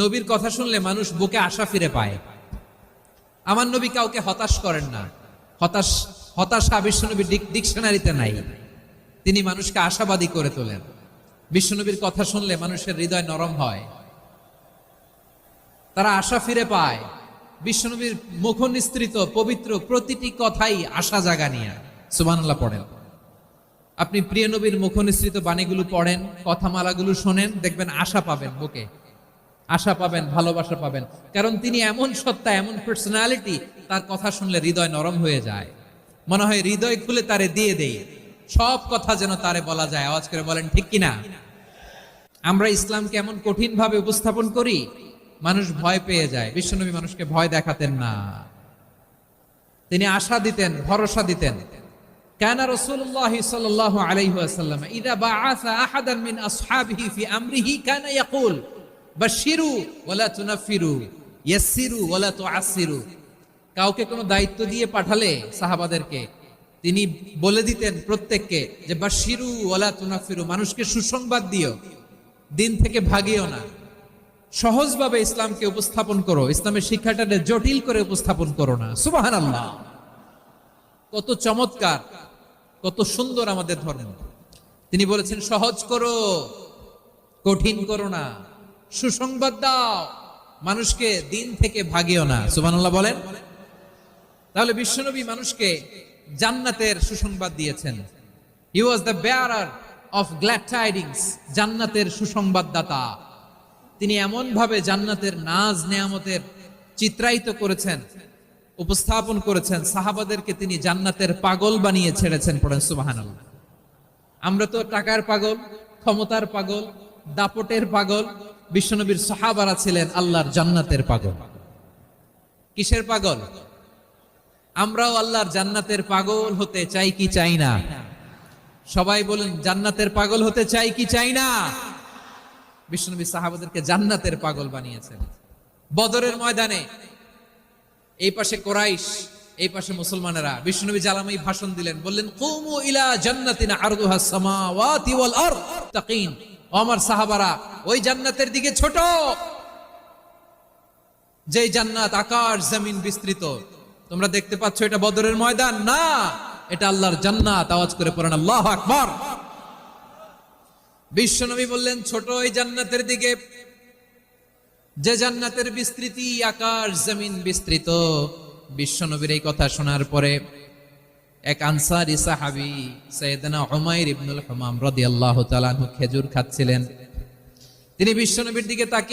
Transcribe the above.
নবীর কথা শুনলে মানুষ বুকে আশা ফিরে পায়। আমার নবী কাউকে হতাশ করেন না। হতাশা বিশ্বনবীর ডিকশনারিতে নাই। তিনি মানুষকে আশাবাদী করে তোলেন। বিশ্বনবীর কথা শুনলে মানুষের হৃদয় নরম হয়, তারা আশা ফিরে পায়। বিশ্বনবীর মুখ নিঃসৃত পবিত্র প্রতিটি কথাই আশা জাগানিয়া। সুবহানাল্লাহ পড়েন। আপনি প্রিয় নবীর মুখ নিঃসৃত বাণীগুলো পড়েন, কথামালাগুলো শোনেন, দেখবেন আশা পাবেন, বুকে আশা পাবেন, ভালোবাসা পাবেন। কারণ তিনি এমন সত্তা, এমন পার্সোনালিটি, তার কথা শুনলে হৃদয় নরম হয়ে যায়। মনে হয় হৃদয় খুলে তারে দিয়ে দেই, সব কথা যেন তারে বলা যায়। আওয়াজ করে বলেন ঠিক কিনা? আমরা ইসলামকে এমন কঠিন ভাবে উপস্থাপন করি, মানুষ ভয় পেয়ে যায়। বিশ্বনবী মানুষকে ভয় দেখাতেন না, তিনি আশা দিতেন, ভরসা দিতেন। কানা রাসূলুল্লাহ সাল্লাল্লাহু আলাইহি ওয়াসাল্লাম ইযা বাআসা আহাদান মিন আসহাবিহি ফি আমরিহি কানা ইয়াকুল বাশশিরু ওয়ালা তুনাফিরু ইয়াসসিরু ওয়ালা তুআসসিরু। কাউকে কোনো দায়িত্ব দিয়ে পাঠালে সাহাবাদেরকে তিনি বলে দিতেন প্রত্যেককে যে বাশশিরু ওয়ালা তুনাফিরু, মানুষকে সুসংবাদ দিও, দিন থেকে ভাগিও না। সহজভাবে ইসলামকে উপস্থাপন করো, ইসলামের শিক্ষাটাকে জটিল করে উপস্থাপন করো না। সুবহানাল্লাহ, কত চমৎকার, কত সুন্দর আমাদের ধর্ম। তিনি বলেছেন সহজ করো, কঠিন করো না, সুসংবাদ দাও, মানুষকে দিন থেকে ভাগিও না। সুবহানাল্লাহ বলেন। তাহলে বিশ্বনবী মানুষকে জান্নাতের সুসংবাদ দিয়েছেন। He was the bearer of glad tidings, জান্নাতের সুসংবাদদাতা। তিনি এমন ভাবে জান্নাতের নাজ নেয়ামতের চিত্রায়িত করেছেন, উপস্থাপন করেছেন, সাহাবাদেরকে তিনি জান্নাতের পাগল বানিয়ে ছেড়েছেন। পড়েন সুবহানাল্লাহ। আমরা তো টাকার পাগল, ক্ষমতার পাগল, দাপটের পাগল। বিশ্বনবীর সাহাবারা ছিলেন আল্লাহর জান্নাতের পাগল। কিসের পাগল? আমরাও আল্লাহর জান্নাতের পাগল হতে চাই কি চাই না? সবাই বলেন, জান্নাতের পাগল হতে চাই কি চাই না? বিশ্বনবী সাহাবাদেরকে জান্নাতের পাগল বানিয়েছেন। বদরের ময়দানে এই পাশে কোরাইশ, এই পাশে মুসলমানেরা। বিশ্বনবী জালামাই ভাষণ দিলেন, বললেন কুমু ইলা জান্নাতিন আরদুহাস সামাওয়াতি ওয়াল আরদ তাকিন। আমার সাহাবারা, ওই জান্নাতের দিকে ছোট, যেই জান্নাত আকাশ জমিন বিস্তৃত। তোমরা দেখতে পাচ্ছ এটা বদরের ময়দান না, এটা আল্লাহর জান্নাত। আওয়াজ করে পড়েন আল্লাহু আকবার। বিশ্বনবী বললেন ছোট ওই জান্নাতের দিকে, যে জান্নাতের বিস্তৃতি আকাশ জমিন বিস্তৃত। বিশ্বনবীর এই কথা শোনার পরে এক আনসারী সাহাবী সাইয়েদনা উমাইর ইবনুল হুমাম রাদিয়াল্লাহু তাআলা আনহু খেজুর খাচ্ছিলেন। তিনি বিশ্বনবীর দিকে তাকিয়ে